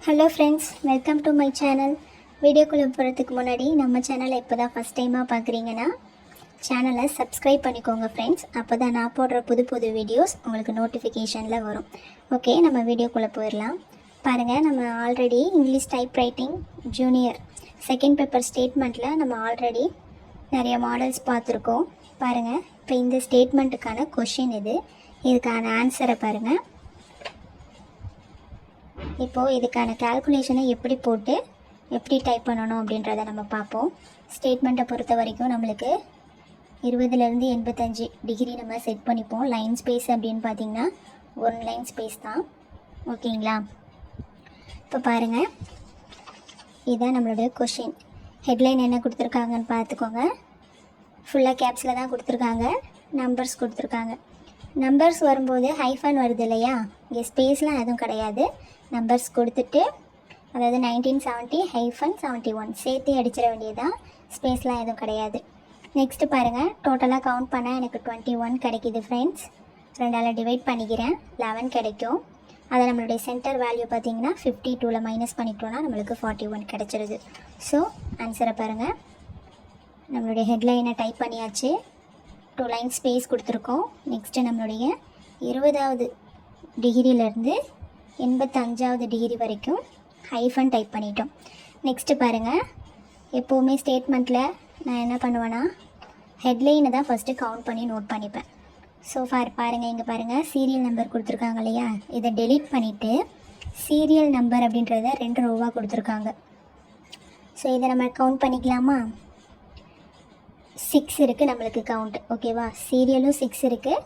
Hello friends, welcome to my channel. வீடியோக்குள்ளே போகிறதுக்கு முன்னாடி நம்ம சேனலை இப்போ தான் ஃபஸ்ட் டைமாக பார்க்குறீங்கன்னா சேனலை சப்ஸ்கிரைப் பண்ணிக்கோங்க ஃப்ரெண்ட்ஸ். அப்போ தான் நான் போடுற புது புது வீடியோஸ் உங்களுக்கு நோட்டிஃபிகேஷனில் வரும். ஓகே, நம்ம வீடியோக்குள்ளே போயிடலாம். பாருங்கள், நம்ம already English type writing junior second paper ஸ்டேட்மெண்ட்டில் நம்ம ஆல்ரெடி நிறைய மாடல்ஸ் பார்த்துருக்கோம். பாருங்கள், இப்போ இந்த ஸ்டேட்மெண்ட்டுக்கான கொஷின் இதுக்கான ஆன்சரை பாருங்கள். இப்போது இதுக்கான கால்குலேஷனை எப்படி போட்டு எப்படி டைப் பண்ணணும் அப்படின்றத நம்ம பார்ப்போம். ஸ்டேட்மெண்ட்டை பொறுத்த வரைக்கும் நம்மளுக்கு 20லேருந்து 85 டிகிரி நம்ம செட் பண்ணிப்போம். லைன் ஸ்பேஸ் அப்படின்னு பார்த்திங்கன்னா 1 லைன் ஸ்பேஸ் தான். ஓகேங்களா? இப்போ பாருங்கள், இதுதான் நம்மளுடைய கொஷின். ஹெட்லைன் என்ன கொடுத்துருக்காங்கன்னு பார்த்துக்கோங்க. ஃபுல்லாக கேப்ஸில் தான் கொடுத்துருக்காங்க. நம்பர்ஸ் கொடுத்துருக்காங்க. நம்பர்ஸ் வரும்போது ஹைஃபன் வருது இல்லையா, இங்கே ஸ்பேஸ்லாம் எதுவும் கிடையாது. நம்பர்ஸ் கொடுத்துட்டு, அதாவது 1970-71 சேர்த்து அடிச்சிட வேண்டியதான். ஸ்பேஸ்லாம் எதுவும் கிடையாது. நெக்ஸ்ட்டு பாருங்கள், டோட்டலாக கவுண்ட் பண்ணால் எனக்கு 21 கிடைக்கிது ஃப்ரெண்ட்ஸ். 2ஆல் டிவைட் பண்ணிக்கிறேன், 11 கிடைக்கும். அதை நம்மளுடைய சென்டர் வேல்யூ பார்த்திங்கன்னா 52ல் மைனஸ் பண்ணிட்டோன்னா நம்மளுக்கு 41 கிடச்சிருது. ஸோ ஆன்சரை பாருங்கள். நம்மளுடைய ஹெட்லைனை டைப் பண்ணியாச்சு. 2 லைன் ஸ்பேஸ் கொடுத்துருக்கோம். நெக்ஸ்ட்டு நம்மளுடைய 20வது டிகிரியிலேருந்து 85வது டிகிரி வரைக்கும் ஹைஃபன் டைப் பண்ணிட்டோம். நெக்ஸ்ட்டு பாருங்கள், எப்போவுமே ஸ்டேட்மெண்ட்டில் நான் என்ன பண்ணுவேன்னா ஹெட்லைனை தான் ஃபஸ்ட்டு கவுண்ட் பண்ணி நோட் பண்ணிப்பேன். ஸோ பாருங்கள், இங்கே பாருங்கள், சீரியல் நம்பர் கொடுத்துருக்காங்க இல்லையா, இதை டெலீட் பண்ணிவிட்டு சீரியல் நம்பர் அப்படின்றத 2 ரோவாக கொடுத்துருக்காங்க. ஸோ இதை நம்ம கவுண்ட் பண்ணிக்கலாமா? 6 இருக்குது நம்மளுக்கு கவுண்ட். ஓகேவா? சீரியலும் 6 இருக்குது,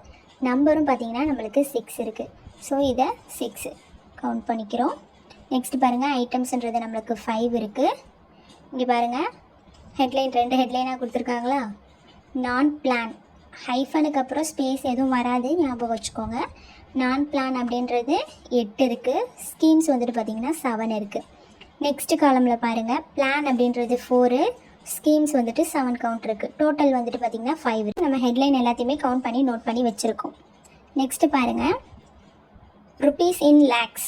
நம்பரும் பார்த்திங்கன்னா நம்மளுக்கு 6 இருக்குது. ஸோ இதை 6 கவுண்ட் பண்ணிக்கிறோம். நெக்ஸ்ட்டு பாருங்கள், ஐட்டம்ஸ்ன்றது நம்மளுக்கு 5 இருக்குது. இங்கே பாருங்கள், ஹெட்லைன் 2 ஹெட்லைனாக கொடுத்துருக்காங்களா. நான் பிளான் ஹைஃபனுக்கு அப்புறம் ஸ்பேஸ் எதுவும் வராது, ஞாபகம் வச்சுக்கோங்க. நான் பிளான் அப்படின்றது 8 இருக்குது. ஸ்கீம்ஸ் வந்துட்டு பார்த்திங்கன்னா 7 இருக்குது. நெக்ஸ்ட்டு காலமில் பாருங்கள், பிளான் அப்படின்றது 4, ஸ்கீம்ஸ் வந்துட்டு 7 கவுண்ட் இருக்குது. டோட்டல் வந்துட்டு பார்த்திங்கன்னா 5 இருக்குது. நம்ம ஹெட்லைன் எல்லாத்தையுமே கவுண்ட் பண்ணி நோட் பண்ணி வச்சுருக்கோம். நெக்ஸ்ட்டு பாருங்கள், ருபீஸ் இன் lakhs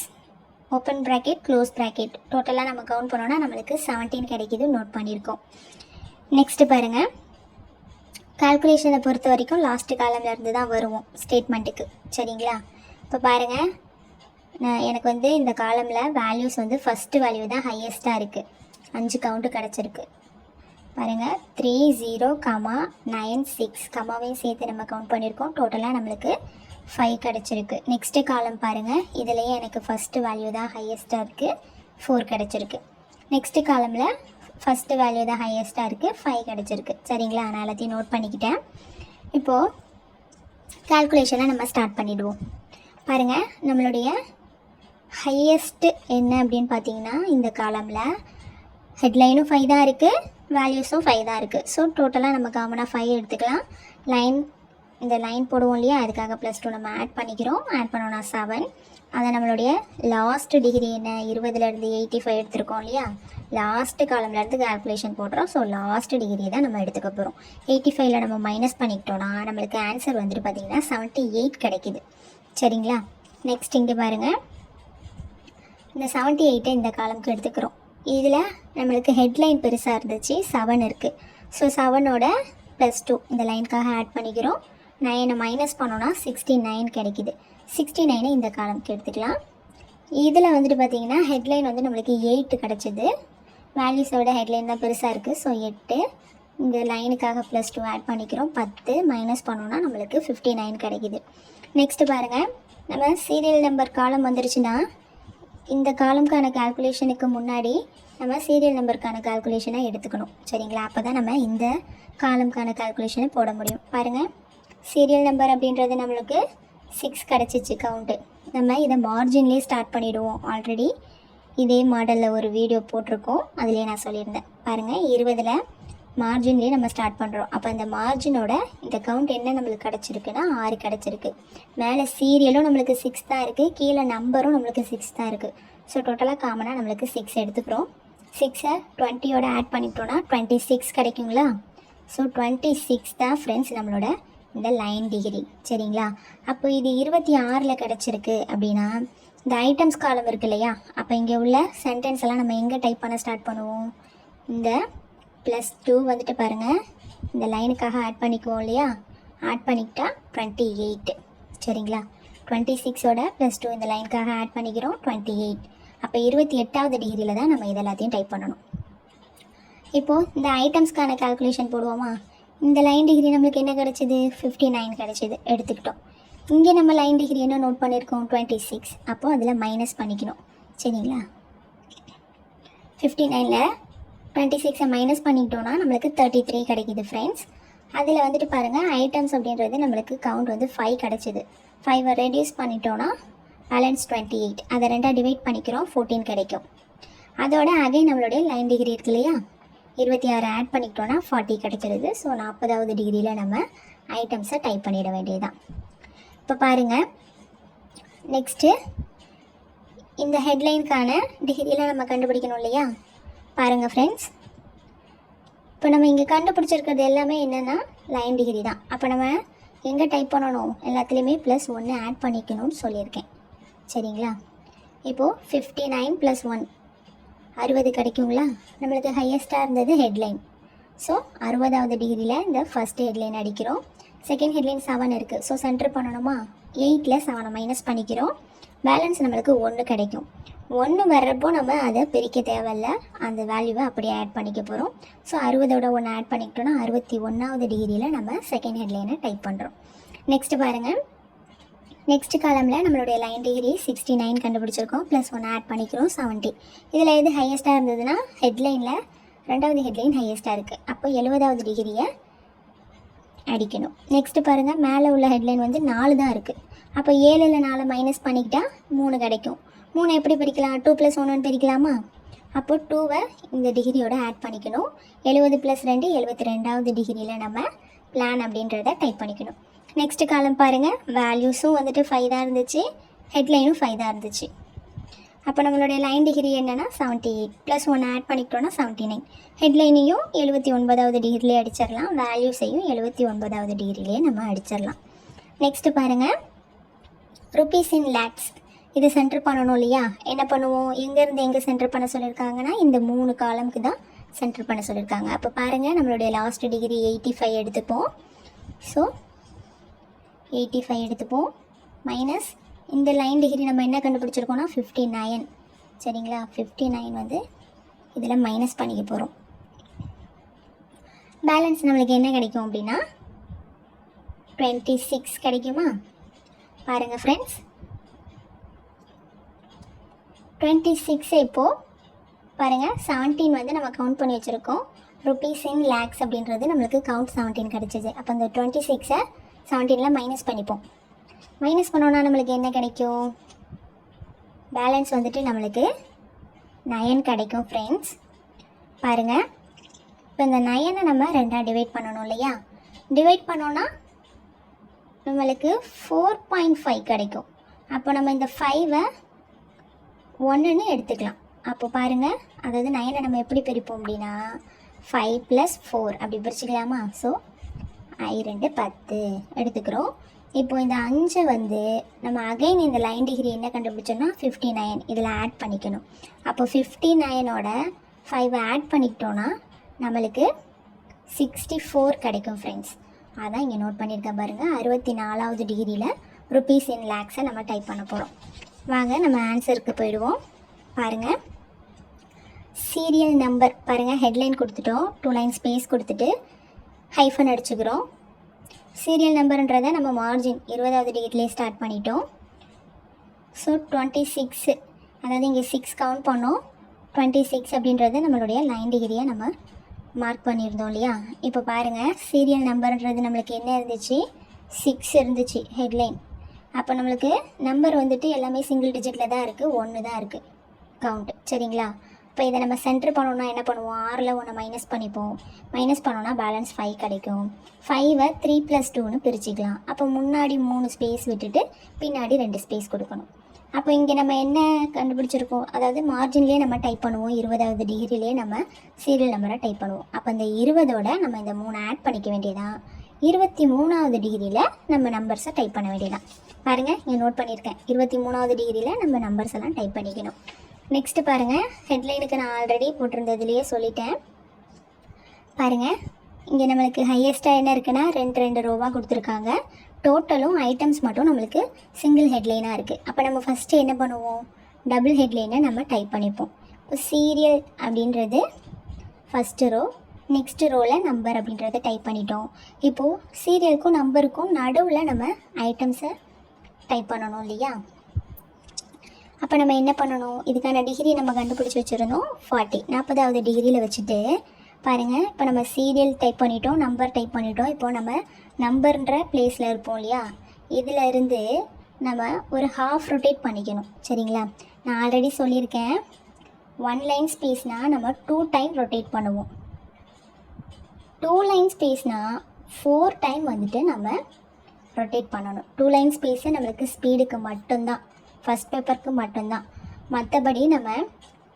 open bracket close bracket டோட்டலாக நம்ம கவுண்ட் பண்ணோன்னா நம்மளுக்கு 17 கிடைக்கிது, நோட் பண்ணியிருக்கோம். நெக்ஸ்ட்டு பாருங்கள், கால்குலேஷனை பொறுத்த வரைக்கும் லாஸ்ட்டு காலமில் இருந்து தான் வருவோம் ஸ்டேட்மெண்ட்டுக்கு. சரிங்களா? இப்போ பாருங்கள், எனக்கு வந்து இந்த காலமில் வேல்யூஸ் வந்து ஃபஸ்ட்டு வேல்யூ தான் ஹையஸ்ட்டாக இருக்குது. 5 கவுண்ட்டு கிடச்சிருக்கு. பாருங்கள், 30,96 கமாவையும் சேர்த்து நம்ம கவுண்ட் பண்ணியிருக்கோம். டோட்டலாக நம்மளுக்கு 5 கிடச்சிருக்கு. நெக்ஸ்ட்டு காலம் பாருங்கள், இதுலேயே எனக்கு ஃபஸ்ட்டு வேல்யூ தான் ஹையஸ்ட்டாக இருக்குது, 4 கிடச்சிருக்கு. நெக்ஸ்ட்டு காலமில் ஃபஸ்ட்டு வேல்யூ தான் ஹையஸ்ட்டாக இருக்குது, 5 கிடச்சிருக்கு. சரிங்களா? நான் எல்லாத்தையும் நோட் பண்ணிக்கிட்டேன். இப்போது கால்குலேஷனை நம்ம ஸ்டார்ட் பண்ணிவிடுவோம். பாருங்கள், நம்மளுடைய ஹையஸ்ட்டு என்ன அப்படின்னு பார்த்தீங்கன்னா இந்த காலமில் ஹெட்லைனும் 5 தான் இருக்குது, வேல்யூஸும் 5 தான் இருக்குது. ஸோ டோட்டலாக நம்ம காமனாக 5 எடுத்துக்கலாம். இந்த லைன் போடுவோம் இல்லையா, அதுக்காக +2 நம்ம ஆட் பண்ணிக்கிறோம். ஆட் பண்ணோன்னா 7. அதை நம்மளுடைய லாஸ்ட் டிகிரி என்ன 20லேருந்து 85 எடுத்துருக்கோம் இல்லையா, லாஸ்ட்டு காலம்லேருந்து கால்குலேஷன் போடுறோம். ஸோ லாஸ்ட் டிகிரி தான் நம்ம எடுத்துக்க போகிறோம். 85ல் நம்ம மைனஸ் பண்ணிக்கிட்டோன்னா நம்மளுக்கு ஆன்சர் வந்துட்டு பார்த்திங்கன்னா 78 கிடைக்கிது. சரிங்களா? நெக்ஸ்ட் இங்கே பாருங்கள், இந்த 78 இந்த காலம்க்கு எடுத்துக்கிறோம். இதில் நம்மளுக்கு ஹெட்லைன் பெருசாக இருந்துச்சு, 7 இருக்குது. ஸோ 7ஓட +2 இந்த லைனுக்காக ஆட் பண்ணிக்கிறோம். 9 மைனஸ் பண்ணோன்னா 69 கிடைக்கிது. 69 இந்த காலம்க்கு எடுத்துக்கலாம். இதில் வந்துட்டு பார்த்திங்கன்னா ஹெட்லைன் வந்து நம்மளுக்கு 8 கிடச்சிது. வேல்யூஸோட ஹெட்லைன் தான் பெருசாக இருக்குது. ஸோ 8 இந்த லைனுக்காக +2 ஆட் பண்ணிக்கிறோம். 10 மைனஸ் பண்ணோன்னா நம்மளுக்கு 59 கிடைக்கிது. நெக்ஸ்ட்டு பாருங்கள், நம்ம சீரியல் நம்பர் காலம் வந்துருச்சுன்னா இந்த காலம்க்கான கால்குலேஷனுக்கு முன்னாடி நம்ம சீரியல் நம்பருக்கான கால்குலேஷனை எடுத்துக்கணும். சரிங்களா? அப்போ தான் நம்ம இந்த காலம்க்கான கால்குலேஷனை போட முடியும். பாருங்கள், சீரியல் நம்பர் அப்படின்றது நம்மளுக்கு 6 கிடச்சிச்சு கவுண்ட்டு. நம்ம இதை மார்ஜின்லேயே ஸ்டார்ட் பண்ணிவிடுவோம். ஆல்ரெடி இதே மாடலில் ஒரு வீடியோ போட்டிருக்கோம், அதிலே நான் சொல்லியிருந்தேன். பாருங்கள், 20ல் மார்ஜின்லேயே நம்ம ஸ்டார்ட் பண்ணுறோம். அப்போ அந்த மார்ஜினோட இந்த கவுண்ட் என்ன நம்மளுக்கு கிடச்சிருக்குன்னா 6 கிடச்சிருக்கு. மேலே சீரியலும் நம்மளுக்கு 6 தான் இருக்குது, கீழே நம்பரும் நம்மளுக்கு 6 தான் இருக்குது. ஸோ டோட்டலாக காமனாக நம்மளுக்கு 6 எடுத்துக்கிறோம். 6ஐ 20யோட ஆட் பண்ணிட்டோன்னா 26 கிடைக்குங்களா? ஸோ 26 தான் ஃப்ரெண்ட்ஸ் நம்மளோட இந்த லைன் டிகிரி. சரிங்களா? அப்போ இது 26ல் கிடச்சிருக்கு அப்படின்னா இந்த ஐட்டம்ஸ் காலம் இருக்கு இல்லையா, அப்போ இங்கே உள்ள சென்டென்ஸ் எல்லாம் நம்ம எங்கே டைப் பண்ண ஸ்டார்ட் பண்ணுவோம்? இந்த +2 வந்துட்டு பாருங்கள், இந்த லைனுக்காக ஆட் பண்ணிக்குவோம் இல்லையா, ஆட் பண்ணிக்கிட்டா 28. சரிங்களா, 26ஓட +2 இந்த லைனுக்காக ஆட் பண்ணிக்கிறோம் 28. அப்போ 28வது டிகிரியில் தான் நம்ம இதெல்லாத்தையும் டைப் பண்ணணும். இப்போது இந்த ஐட்டம்ஸ்க்கான கால்குலேஷன் போடுவோமா? இந்த லைன் டிகிரி நம்மளுக்கு என்ன கிடச்சிது? 59 கிடச்சிது, எடுத்துக்கிட்டோம். இங்கே நம்ம லைன் டிகிரி என்ன நோட் பண்ணியிருக்கோம்? 26. அப்போது அதில் மைனஸ் பண்ணிக்கணும். சரிங்களா, 59ல் 26 மைனஸ் பண்ணிக்கிட்டோன்னா நம்மளுக்கு 33 கிடைக்கிது ஃப்ரெண்ட்ஸ். அதில் வந்துட்டு பாருங்கள், ஐட்டம்ஸ் அப்படின்றது நம்மளுக்கு கவுண்ட் வந்து 5 கிடச்சிது. 5 ரெடியூஸ் பண்ணிட்டோன்னா பேலன்ஸ் 28. அதை 2 டிவைட் பண்ணிக்கிறோம், 14 கிடைக்கும். அதோட அகைன் நம்மளுடைய லைன் டிகிரி இருக்கு இல்லையா, 26 ஆட் பண்ணிக்கிட்டோன்னா 40 கிடச்சிருது. ஸோ 40வது டிகிரியில் நம்ம ஐட்டம்ஸை டைப் பண்ணிட வேண்டியதுதான். இப்போ பாருங்கள், நெக்ஸ்ட்டு இந்த ஹெட்லைனுக்கான டிகிரியில் நம்ம கண்டுபிடிக்கணும் இல்லையா. பாருங்கள் ஃப்ரெண்ட்ஸ், இப்போ நம்ம இங்கே கண்டுபிடிச்சிருக்கிறது எல்லாமே என்னென்னா லைன் டிகிரி தான். அப்போ நம்ம எங்கே டைப் பண்ணணும்? எல்லாத்துலேயுமே +1 ஆட் பண்ணிக்கணும்னு சொல்லியிருக்கேன். சரிங்களா, இப்போது 59 + 1 60 கிடைக்குங்களா. நம்மளுக்கு ஹையஸ்ட்டாக இருந்தது ஹெட்லைன். ஸோ 60வது டிகிரியில் இந்த ஃபஸ்ட் ஹெட்லைன் அடிக்கிறோம். செகண்ட் ஹெட்லைன் 7 இருக்குது. ஸோ சென்டர் பண்ணணுமா, 8ல் 7 மைனஸ் பண்ணிக்கிறோம். பேலன்ஸ் நம்மளுக்கு 1 கிடைக்கும். 1 வர்றப்போ நம்ம அதை பிரிக்க தேவையில்ல, அந்த வேல்யூவை அப்படியே ஆட் பண்ணிக்க போகிறோம். ஸோ 60ஓட 1 ஆட் பண்ணிக்கிட்டோன்னா 61வது டிகிரியில் நம்ம செகண்ட் ஹெட்லைனை டைப் பண்ணுறோம். நெக்ஸ்ட்டு பாருங்கள், நெக்ஸ்ட் காலமில் நம்மளுடைய லைன் டிகிரி 69 கண்டுபிடிச்சிருக்கோம். +1 ஆட் பண்ணிக்கிறோம், 70. இதில் எது ஹையஸ்ட்டாக இருந்ததுன்னா ஹெட்லைனில் 2வது ஹெட்லைன் ஹையஸ்ட்டாக இருக்குது. அப்போ 70வது டிகிரியை அடிக்கணும். நெக்ஸ்ட்டு பாருங்கள், மேலே உள்ள ஹெட்லைன் வந்து 4 தான் இருக்குது. அப்போ 7ல் 4 மைனஸ் பண்ணிக்கிட்டால் 3 கிடைக்கும். 3 எப்படி பிரிக்கலாம்? 2 + 1 பிரிக்கலாமா? அப்போ 2வை இந்த டிகிரியோட ஆட் பண்ணிக்கணும். 70 + 2 72வது டிகிரியில் நம்ம பிளான் அப்படின்றத டைப் பண்ணிக்கணும். நெக்ஸ்ட் காலம் பாருங்கள், வேல்யூஸும் வந்துட்டு 5 தான் இருந்துச்சு, ஹெட்லைனும் 5 தான் இருந்துச்சு. அப்போ நம்மளுடைய லைன் டிகிரி என்னென்னா 78 +1 ஆட் பண்ணிக்கிட்டோன்னா 79. ஹெட்லைனையும் 79வது டிகிரிலே அடிச்சிடலாம், வேல்யூஸையும் 79வது டிகிரிலே நம்ம அடிச்சிடலாம். நெக்ஸ்ட்டு பாருங்கள், ருபீஸ் இன் லேக்ஸ். இது சென்டர் பண்ணணும் இல்லையா. என்ன பண்ணுவோம்? எங்கேருந்து எங்கே சென்டர் பண்ண சொல்லியிருக்காங்கன்னா இந்த 3 காலமுக்கு தான் சென்டர் பண்ண சொல்லியிருக்காங்க. அப்போ பாருங்கள், நம்மளுடைய லாஸ்ட் டிகிரி 85 எடுத்துப்போம். ஸோ 85 எடுத்துப்போம், மைனஸ் இந்த லைன் டிகிரி நம்ம என்ன கண்டுபிடிச்சிருக்கோம்னா 59. சரிங்களா, 59 வந்து இதில் மைனஸ் பண்ணிக்க போகிறோம். பேலன்ஸ் நம்மளுக்கு என்ன கிடைக்கும் அப்படின்னா 26 கிடைக்குமா? பாருங்கள் ஃப்ரெண்ட்ஸ், 26 இப்போது பாருங்கள் 17 வந்து நம்ம கவுண்ட் பண்ணி வச்சுருக்கோம். ருபீஸ் இன் லேக்ஸ் அப்படின்றது நம்மளுக்கு கவுண்ட் 17 கிடச்சிது. அப்போ இந்த 26-ஐ 17ல் மைனஸ் பண்ணிப்போம். மைனஸ் பண்ணோன்னா நம்மளுக்கு என்ன கிடைக்கும்? பேலன்ஸ் வந்துட்டு நம்மளுக்கு 9 கிடைக்கும் ஃப்ரெண்ட்ஸ். பாருங்கள், இப்போ இந்த 9-ஐ நம்ம 2ஆக டிவைட் பண்ணணும் இல்லையா. டிவைட் பண்ணோன்னா நம்மளுக்கு 4.5 கிடைக்கும். அப்போ நம்ம இந்த 5-ஐ 1ன்னு எடுத்துக்கலாம். அப்போ பாருங்கள், அதாவது 9-ஐ நம்ம எப்படி பிரிப்போம் அப்படின்னா 5 + 4 அப்படி பிரிச்சுக்கலாமா. ஸோ 2 10 எடுத்துக்கிறோம். இப்போது இந்த 5 வந்து நம்ம அகைன் இந்த லைன் டிகிரி என்ன கண்டுபிடிச்சோன்னா 59 இதில் ஆட் பண்ணிக்கணும். அப்போ 59ஓட 5 ஆட் பண்ணிக்கிட்டோன்னா நம்மளுக்கு 64 கிடைக்கும் ஃப்ரெண்ட்ஸ். அதான் இங்கே நோட் பண்ணியிருக்கேன் பாருங்கள், 64வது டிகிரியில் ருபீஸ் இன் லேக்ஸை நம்ம டைப் பண்ண போகிறோம். வாங்க நம்ம ஆன்சருக்கு போயிடுவோம். பாருங்கள், சீரியல் நம்பர் பாருங்கள், ஹெட்லைன் கொடுத்துட்டோம், 2 லைன் ஸ்பேஸ் கொடுத்துட்டு ஹைஃபன் அடிச்சுக்கிறோம். சீரியல் நம்பர்ன்றதை நம்ம மார்ஜின் 20வது டிகிரிலே ஸ்டார்ட் பண்ணிட்டோம். ஸோ 26, அதாவது இங்கே 6 கவுண்ட் பண்ணோம். 26 அப்படின்றது நம்மளுடைய லைன் டிகிரியை நம்ம மார்க் பண்ணியிருந்தோம் இல்லையா. இப்போ பாருங்கள், சீரியல் நம்பர்ன்றது நம்மளுக்கு என்ன இருந்துச்சு? 6 இருந்துச்சு ஹெட்லைன். அப்போ நம்மளுக்கு நம்பர் வந்துட்டு எல்லாமே சிங்கிள் டிஜிட்டில் தான் இருக்குது, 1 தான் இருக்குது கவுண்ட். சரிங்களா, இப்போ இதை நம்ம சென்டர் பண்ணோன்னா என்ன பண்ணுவோம்? 6ல் 1 மைனஸ் பண்ணிப்போம். மைனஸ் பண்ணோன்னா பேலன்ஸ் 5 கிடைக்கும். 5-ஐ 3 + 2ன்னு பிரிச்சுக்கலாம். அப்போ முன்னாடி 3 ஸ்பேஸ் விட்டுட்டு பின்னாடி 2 ஸ்பேஸ் கொடுக்கணும். அப்போ இங்கே நம்ம என்ன கண்டுபிடிச்சிருக்கோம்? அதாவது மார்ஜின்லேயே நம்ம டைப் பண்ணுவோம், 20வது டிகிரிலேயே நம்ம சீரியல் நம்பரை டைப் பண்ணுவோம். அப்போ இந்த 20ஓட நம்ம இந்த 3 ஆட் பண்ணிக்க வேண்டியதான். 23வது டிகிரியில் நம்ம நம்பர்ஸை டைப் பண்ண வேண்டியதான். பாருங்கள் இங்கே நோட் பண்ணியிருக்கேன் 23வது டிகிரியில் நம்ம நம்பர்ஸ் எல்லாம் டைப் பண்ணிக்கணும். நெக்ஸ்ட்டு பாருங்கள், ஹெட்லைனுக்கு நான் ஆல்ரெடி போட்டிருந்ததுலேயே சொல்லிட்டேன். பாருங்கள் இங்கே நம்மளுக்கு ஹையஸ்ட்டாக என்ன இருக்குன்னா ரெண்டு ரோவாக கொடுத்துருக்காங்க. டோட்டலும் ஐட்டம்ஸ் மட்டும் நம்மளுக்கு சிங்கிள் ஹெட்லைனாக இருக்குது. அப்போ நம்ம ஃபஸ்ட்டு என்ன பண்ணுவோம், டபுள் ஹெட்லைனை நம்ம டைப் பண்ணிப்போம். இப்போ சீரியல் அப்படின்றது ஃபஸ்ட்டு ரோ, நெக்ஸ்ட்டு ரோவில் நம்பர் அப்படின்றத டைப் பண்ணிட்டோம். இப்போது சீரியலுக்கும் நம்பருக்கும் நடுவில் நம்ம ஐட்டம்ஸை டைப் பண்ணணும் இல்லையா? அப்போ நம்ம என்ன பண்ணணும், இதுக்கான டிகிரி நம்ம கண்டுபிடிச்சி வச்சுருந்தோம் 40வது டிகிரியில் வச்சுட்டு பாருங்கள், இப்போ நம்ம சீரியல் டைப் பண்ணிட்டோம், நம்பர் டைப் பண்ணிட்டோம். இப்போது நம்ம நம்பர்ன்ற பிளேஸில் இருப்போம் இல்லையா, இதில் இருந்து நம்ம ஒரு ஹாஃப் ரொட்டேட் பண்ணிக்கணும். சரிங்களா? நான் ஆல்ரெடி சொல்லியிருக்கேன் 1 லைன் ஸ்பேஸ்னால் நம்ம 2 டைம் ரொட்டேட் பண்ணுவோம். 2 லைன் ஸ்பேஸ்னால் 4 டைம் வந்துட்டு நம்ம ரொட்டேட் பண்ணணும். 2 லைன் ஸ்பேஸு நம்மளுக்கு ஸ்பீடுக்கு மட்டும்தான், ஃபஸ்ட் பேப்பருக்கு மட்டும்தான். மற்றபடி நம்ம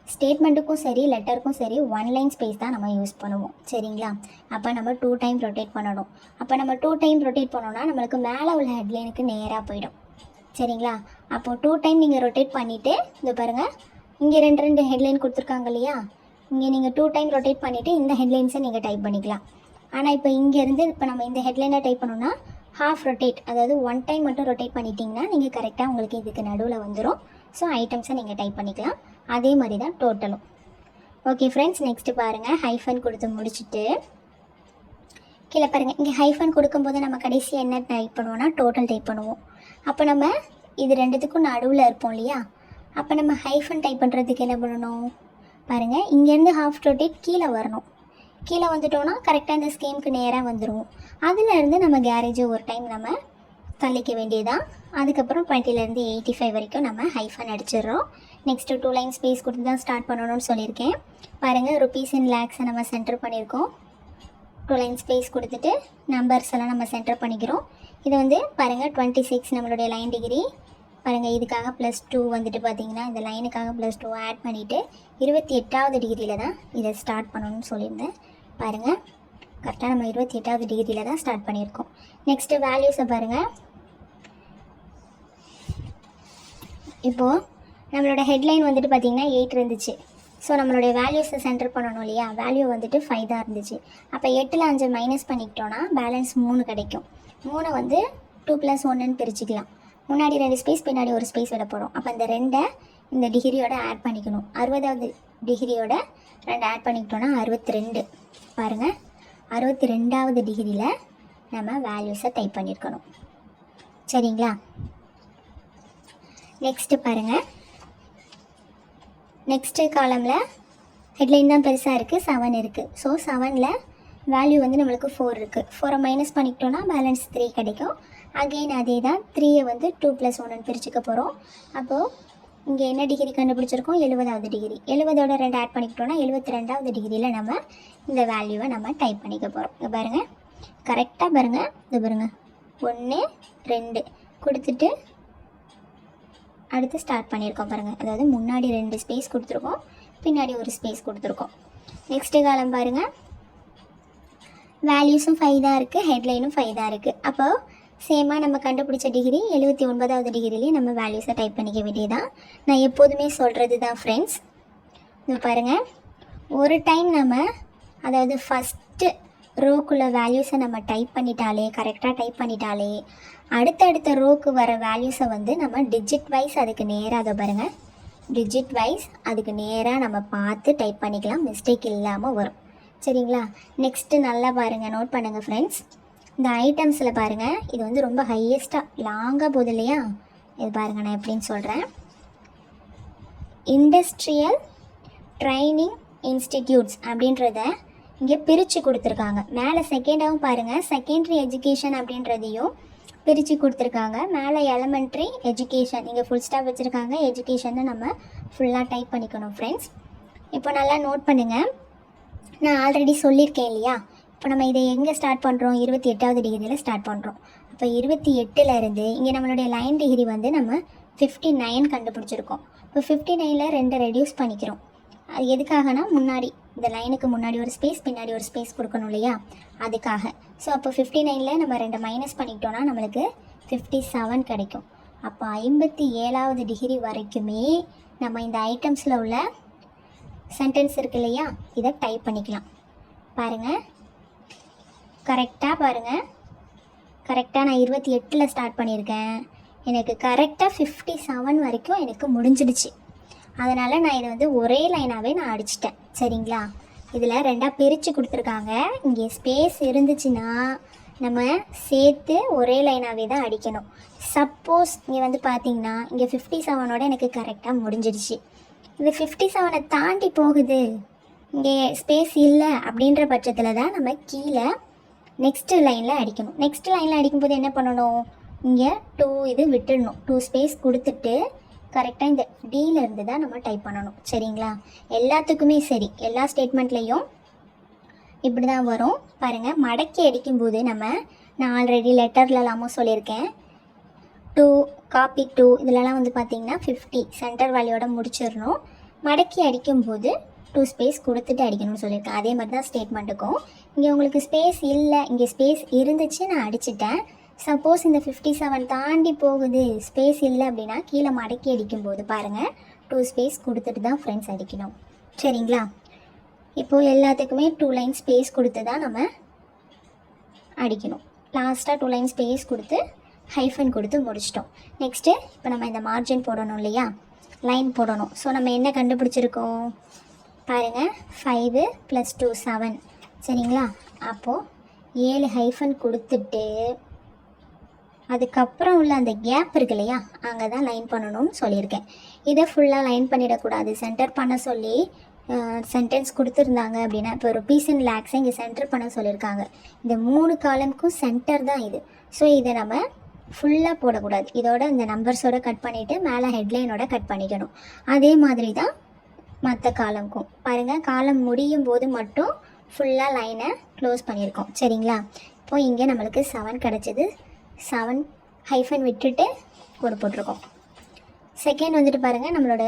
ஸ்டேட்மெண்ட்டுக்கும் சரி லெட்டருக்கும் சரி 1 லைன் ஸ்பேஸ் தான் நம்ம யூஸ் பண்ணுவோம். சரிங்களா? அப்போ நம்ம 2 டைம் ரொட்டேட் பண்ணணும். அப்போ நம்ம 2 டைம் ரொட்டேட் பண்ணோன்னா நம்மளுக்கு மேலே உள்ள ஹெட்லைனுக்கு நேராக போயிடும். சரிங்களா? அப்போது 2 டைம் நீங்கள் ரொட்டேட் பண்ணிவிட்டு இது பாருங்கள், இங்கே ரெண்டு ஹெட்லைன் கொடுத்துருக்காங்க இல்லையா, இங்கே நீங்கள் 2 டைம் ரொட்டேட் பண்ணிவிட்டு இந்த ஹெட்லைன்ஸை நீங்கள் டைப் பண்ணிக்கலாம். ஆனால் இப்போ இங்கேருந்து இப்போ நம்ம இந்த ஹெட்லைனை டைப் பண்ணோன்னா ஹாஃப் ரொட்டேட், அதாவது 1 டைம் மட்டும் ரொட்டேட் பண்ணிட்டீங்கன்னா நீங்கள் கரெக்டாக உங்களுக்கு இதுக்கு நடுவில் வந்துடும். ஸோ ஐட்டம்ஸை நீங்கள் டைப் பண்ணிக்கலாம். அதே மாதிரி தான் டோட்டலும். ஓகே ஃப்ரெண்ட்ஸ், நெக்ஸ்ட்டு பாருங்கள், ஹைஃபன் கொடுத்து முடிச்சுட்டு கீழே பாருங்கள், இங்கே ஹைஃபன் கொடுக்கும்போது நம்ம கடைசியாக என்ன டைப் பண்ணுவோம்னா டோட்டல் டைப் பண்ணுவோம். அப்போ நம்ம இது ரெண்டுத்துக்கும் நடுவில் இருப்போம் இல்லையா, அப்போ நம்ம ஹைஃபன் டைப் பண்ணுறதுக்கு என்ன பண்ணணும் பாருங்கள், இங்கேருந்து ஹாஃப் ரொட்டேட் கீழே வரணும். கீழே வந்துட்டோன்னா கரெக்டாக இந்த ஸ்கீமுக்கு நேராக வந்துடுவோம். அதிலேருந்து நம்ம கேரேஜை ஒரு டைம் நம்ம தள்ளிக்க வேண்டியதான். அதுக்கப்புறம் 20லேருந்து 85 வரைக்கும் நம்ம ஹைஃபன் அடிச்சிடுறோம். நெக்ஸ்ட்டு 2 லைன் ஸ்பேஸ் கொடுத்து தான் ஸ்டார்ட் பண்ணணும்னு சொல்லியிருக்கேன். பாருங்கள், ருபீஸ் இன் லேக்ஸை நம்ம சென்டர் பண்ணியிருக்கோம். 2 லைன் ஸ்பேஸ் கொடுத்துட்டு நம்பர்ஸ் எல்லாம் நம்ம சென்டர் பண்ணிக்கிறோம். இது வந்து பாருங்கள் 26 நம்மளுடைய லைன் டிகிரி. பாருங்கள், இதுக்காக +2 வந்துட்டு பார்த்திங்கன்னா இந்த லைனுக்காக +2 ஆட் பண்ணிவிட்டு 28வது டிகிரியில் தான் இதை ஸ்டார்ட் பண்ணணும்னு சொல்லியிருந்தேன். பாருங்கள், கரெக்டாக நம்ம 28வது டிகிரியில் தான் ஸ்டார்ட் பண்ணியிருக்கோம். நெக்ஸ்ட்டு வேல்யூஸை பாருங்கள். இப்போது நம்மளோட ஹெட்லைன் வந்துட்டு பார்த்திங்கன்னா 8 இருந்துச்சு. ஸோ நம்மளுடைய வேல்யூஸை சென்டர் பண்ணணும் இல்லையா, வேல்யூ வந்துட்டு 5 தான் இருந்துச்சு. அப்போ 8ல் 5 மைனஸ் பண்ணிக்கிட்டோன்னா பேலன்ஸ் 3 கிடைக்கும். 3 வந்து 2 + 1ன்னு பிரிச்சுக்கலாம். முன்னாடி 2 ஸ்பேஸ் பின்னாடி ஒரு ஸ்பேஸ் விட போகிறோம். அப்போ இந்த 2 இந்த டிகிரியோட ஆட் பண்ணிக்கணும். 60வது டிகிரியோட 2 ஆட் பண்ணிக்கிட்டோன்னா 62. பாருங்கள், 62வது டிகிரியில் நம்ம வேல்யூஸை டைப் பண்ணியிருக்கணும். சரிங்களா? நெக்ஸ்ட்டு பாருங்கள், நெக்ஸ்ட்டு காலமில் ஹெட்லைன் தான் பெருசாக இருக்குது, 7 இருக்குது. ஸோ 7ல் வேல்யூ வந்து நம்மளுக்கு 4 இருக்குது. 4 மைனஸ் பண்ணிக்கிட்டோன்னா பேலன்ஸ் 3 கிடைக்கும். அகெயின் அதே தான், 3 வந்து 2 + 1ன்னு பிரிச்சுக்க போகிறோம். அப்போது இங்கே என்ன டிகிரி கண்டுபிடிச்சிருக்கோம், 70வது டிகிரி. 70ஓட 2 ஆட் பண்ணிக்கிட்டோன்னா 72வது டிகிரியில் நம்ம இந்த வேல்யூவை நம்ம டைப் பண்ணிக்க போகிறோம். இங்கே பாருங்கள், கரெக்டாக பாருங்கள், இது பாருங்கள் 1 2 கொடுத்துட்டு அடுத்து ஸ்டார்ட் பண்ணியிருக்கோம் பாருங்கள். அதாவது முன்னாடி 2 ஸ்பேஸ் கொடுத்துருக்கோம், பின்னாடி ஒரு ஸ்பேஸ் கொடுத்துருக்கோம். நெக்ஸ்ட்டு காலம் பாருங்கள், வேல்யூஸும் 5 தான் இருக்குது, ஹெட்லைனும் 5 தான் இருக்குது. அப்போது சேமாக நம்ம கண்டுபிடிச்ச டிகிரி 79வது டிகிரிலேயே நம்ம வேல்யூஸை டைப் பண்ணிக்க வேண்டியதான். நான் எப்போதுமே சொல்கிறது தான் ஃப்ரெண்ட்ஸ். இது பாருங்கள், ஒரு டைம் நம்ம அதாவது ஃபஸ்ட்டு ரோக்குள்ள வேல்யூஸை நம்ம டைப் பண்ணிட்டாலே, கரெக்டாக டைப் பண்ணிட்டாலே அடுத்தடுத்த ரோக்கு வர வேல்யூஸை வந்து நம்ம டிஜிட் வைஸ் அதுக்கு நேராக, அதை பாருங்கள், டிஜிட் வைஸ் அதுக்கு நேராக நம்ம பார்த்து டைப் பண்ணிக்கலாம், மிஸ்டேக் இல்லாமல் வரும். சரிங்களா? நெக்ஸ்ட்டு நல்லா பாருங்கள், நோட் பண்ணுங்கள் ஃப்ரெண்ட்ஸ். இந்த ஐட்டம்ஸில் பாருங்கள், இது வந்து ரொம்ப ஹையஸ்ட்டாக லாங்காக போகுது இல்லையா, இது பாருங்கள் நான் எப்படின்னு சொல்கிறேன். இண்டஸ்ட்ரியல் ட்ரைனிங் இன்ஸ்டிடியூட்ஸ் அப்படின்றத இங்கே பிரித்து கொடுத்துருக்காங்க. மேலே செகண்டாகவும் பாருங்கள், செகண்டரி எஜுகேஷன் அப்படின்றதையும் பிரித்து கொடுத்துருக்காங்க. மேலே எலமெண்ட்ரி எஜுகேஷன், இங்கே ஃபுல் ஸ்டாப் வச்சுருக்காங்க, எஜுகேஷன்னு நம்ம ஃபுல்லாக டைப் பண்ணிக்கணும் ஃப்ரெண்ட்ஸ். இப்போ நல்லா நோட் பண்ணுங்கள், நான் ஆல்ரெடி சொல்லியிருக்கேன் இல்லையா. இப்போ நம்ம இதை எங்கே ஸ்டார்ட் பண்ணுறோம், 28வது டிகிரியில் ஸ்டார்ட் பண்ணுறோம். அப்போ 28லேருந்து இங்கே நம்மளுடைய லைன் டிகிரி வந்து நம்ம 59 கண்டுபிடிச்சிருக்கோம். இப்போ 59ல் 2 ரெடியூஸ் பண்ணிக்கிறோம். அது எதுக்காகனா, முன்னாடி இந்த லைனுக்கு முன்னாடி ஒரு ஸ்பேஸ் பின்னாடி ஒரு ஸ்பேஸ் கொடுக்கணும் இல்லையா, அதுக்காக. ஸோ அப்போ 59ல் நம்ம 2 மைனஸ் பண்ணிக்கிட்டோன்னா நம்மளுக்கு 57 கிடைக்கும். அப்போ 57வது டிகிரி வரைக்குமே நம்ம இந்த ஐட்டம்ஸில் உள்ள சென்டென்ஸ் இருக்கு இல்லையா, இதை டைப் பண்ணிக்கலாம். பாருங்கள், கரெக்டாக பாருங்கள், கரெக்டாக நான் 28ல் ஸ்டார்ட் பண்ணியிருக்கேன். எனக்கு கரெக்டாக 57 வரைக்கும் எனக்கு முடிஞ்சிடுச்சு. அதனால் நான் இதை வந்து ஒரே லைனாகவே நான் அடிச்சிட்டேன். சரிங்களா? இதில் ரெண்டாக பிரித்து கொடுத்துருக்காங்க. இங்கே ஸ்பேஸ் இருந்துச்சுன்னா நம்ம சேர்த்து ஒரே லைனாகவே தான் அடிக்கணும். சப்போஸ் இங்கே வந்து பார்த்திங்கன்னா இங்கே 57ஓட எனக்கு கரெக்டாக முடிஞ்சிடுச்சு. இது 57 தாண்டி போகுது, இங்கே ஸ்பேஸ் இல்லை அப்படின்ற பட்சத்தில் தான் நம்ம கீழே நெக்ஸ்ட்டு லைனில் அடிக்கணும். நெக்ஸ்ட் லைனில் அடிக்கும்போது என்ன பண்ணணும், இங்கே 2 இது விட்டுடணும். 2 ஸ்பேஸ் கொடுத்துட்டு கரெக்டாக இந்த டீலேருந்து தான் நம்ம டைப் பண்ணணும். சரிங்களா? எல்லாத்துக்குமே சரி, எல்லா ஸ்டேட்மெண்ட்லேயும் இப்படி தான் வரும். பாருங்கள், மடக்கி அடிக்கும்போது நான் ஆல்ரெடி லெட்டர்லலாமும் சொல்லியிருக்கேன், 2 காப்பி 2 இதிலலாம் வந்து பார்த்திங்கன்னா 50 சென்டர் வேல்யூவோட முடிச்சிடணும். மடக்கி அடிக்கும்போது 2 ஸ்பேஸ் கொடுத்துட்டு அடிக்கணும்னு சொல்லியிருக்கேன். அதே மாதிரி தான் ஸ்டேட்மெண்ட்டுக்கும். இங்கே உங்களுக்கு ஸ்பேஸ் இல்லை, இங்கே ஸ்பேஸ் இருந்துச்சு, நான் அடிச்சிட்டேன். சப்போஸ் இந்த 57 தாண்டி போகுது, ஸ்பேஸ் இல்லை அப்படின்னா கீழே மடக்கி அடிக்கும்போது பாருங்கள் 2 ஸ்பேஸ் கொடுத்துட்டு தான் ஃப்ரெண்ட்ஸ் அடிக்கணும். சரிங்களா? இப்போது எல்லாத்துக்குமே 2 லைன் ஸ்பேஸ் கொடுத்து தான் நம்ம அடிக்கணும். லாஸ்ட்டாக 2 லைன் ஸ்பேஸ் கொடுத்து ஹைஃபன் கொடுத்து முடிச்சிட்டோம். நெக்ஸ்ட்டு இப்போ நம்ம இந்த மார்ஜின் போடணும் இல்லையா, லைன் போடணும். ஸோ நம்ம என்ன கண்டுபிடிச்சிருக்கோம் பாருங்கள், 5 + 2 7. சரிங்களா? அப்போது 7 ஹைஃபன் கொடுத்துட்டு அதுக்கப்புறம் உள்ள அந்த கேப் இருக்கு இல்லையா, அங்கே தான் லைன் பண்ணணும்னு சொல்லியிருக்கேன். இதை ஃபுல்லாக லைன் பண்ணிடக்கூடாது. சென்டர் பண்ண சொல்லி சென்டென்ஸ் கொடுத்துருந்தாங்க அப்படின்னா, இப்போ ருபீஸ் அண்ட் லேக்ஸை இங்கே சென்டர் பண்ண சொல்லியிருக்காங்க. இந்த 3 காலமுக்கும் சென்டர் தான் இது. ஸோ இதை நம்ம ஃபுல்லாக போடக்கூடாது. இதோட இந்த நம்பர்ஸோட கட் பண்ணிவிட்டு மேலே ஹெட்லைனோட கட் பண்ணிக்கணும். அதே மாதிரி தான் மற்ற காலமுக்கும். பாருங்கள், காலம் முடியும் போது மட்டும் ஃபுல்லாக லைனை க்ளோஸ் பண்ணியிருக்கோம். சரிங்களா? இப்போது இங்கே நம்மளுக்கு 7 கிடச்சிது. 7 ஹைஃபன் விட்டுட்டு கோடு போட்டிருக்கோம். செகண்ட் வந்துட்டு பாருங்கள், நம்மளோட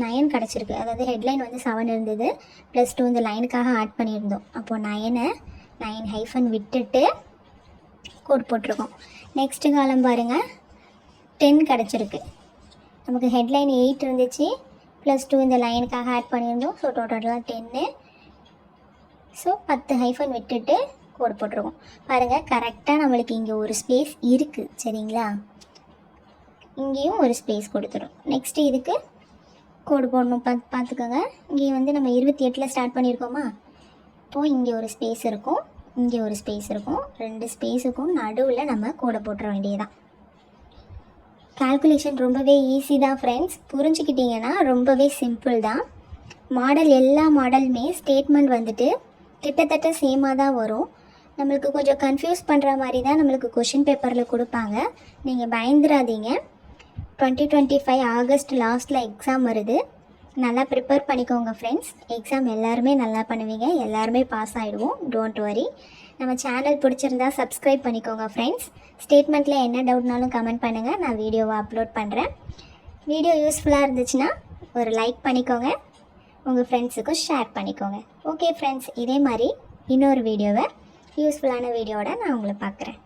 9 கிடச்சிருக்கு. அதாவது ஹெட்லைன் வந்து 7 இருந்தது, +2 இந்த லைனுக்காக ஆட் பண்ணியிருந்தோம். அப்போது 9 ஹைஃபன் விட்டுட்டு கோட் போட்டிருக்கோம். நெக்ஸ்ட்டு காலம் பாருங்கள், 10 கிடச்சிருக்கு. நமக்கு ஹெட்லைன் 8 இருந்துச்சு, +2 இந்த லைனுக்காக ஆட் பண்ணியிருந்தோம். ஸோ டோட்டலாக 10. ஸோ 10 ஹைஃபன் விட்டுட்டு கோட் போட்டிருக்கோம். பாருங்கள், கரெக்டாக நம்மளுக்கு இங்கே ஒரு ஸ்பேஸ் இருக்குது. சரிங்களா? இங்கேயும் ஒரு ஸ்பேஸ் கொடுத்துரும். நெக்ஸ்ட்டு இதுக்கு கோடு போடணும். பார்த்துக்கோங்க, இங்கே வந்து நம்ம 28ல் ஸ்டார்ட் பண்ணியிருக்கோமா, இப்போது இங்கே ஒரு ஸ்பேஸ் இருக்கும், இங்கே ஒரு ஸ்பேஸ் இருக்கும். 2 ஸ்பேஸுக்கும் நடுவில் நம்ம கோடை போட்டுற வேண்டியதான். கால்குலேஷன் ரொம்பவே ஈஸி தான் ஃப்ரெண்ட்ஸ். புரிஞ்சுக்கிட்டிங்கன்னா ரொம்பவே சிம்பிள் தான். மாடல் எல்லா மாடலுமே ஸ்டேட்மெண்ட் வந்துட்டு கிட்டத்தட்ட சேமாக தான் வரும். நம்மளுக்கு கொஞ்சம் கன்ஃபியூஸ் பண்ணுற மாதிரி தான் நம்மளுக்கு கொஷின் பேப்பரில் கொடுப்பாங்க. நீங்கள் பயந்துடாதீங்க. 2025 ஆகஸ்ட் லாஸ்ட்டில் எக்ஸாம் வருது. நல்லா ப்ரிப்பேர் பண்ணிக்கோங்க ஃப்ரெண்ட்ஸ். எக்ஸாம் எல்லாருமே நல்லா பண்ணுவீங்க, எல்லாருமே பாஸ் ஆகிடுவோம். Don't worry. நம்ம சேனல் பிடிச்சிருந்தா சப்ஸ்கிரைப் பண்ணிக்கோங்க ஃப்ரெண்ட்ஸ். ஸ்டேட்மெண்ட்டில் என்ன டவுட்னாலும் கமெண்ட் பண்ணுங்கள், நான் வீடியோவை அப்லோட் பண்ணுறேன். வீடியோ யூஸ்ஃபுல்லாக இருந்துச்சுன்னா ஒரு லைக் பண்ணிக்கோங்க, உங்கள் ஃப்ரெண்ட்ஸுக்கும் ஷேர் பண்ணிக்கோங்க. ஓகே ஃப்ரெண்ட்ஸ், இதே மாதிரி இன்னொரு வீடியோவை யூஸ்ஃபுல்லான வீடியோவோட நான் உங்களை பார்க்குறேன்.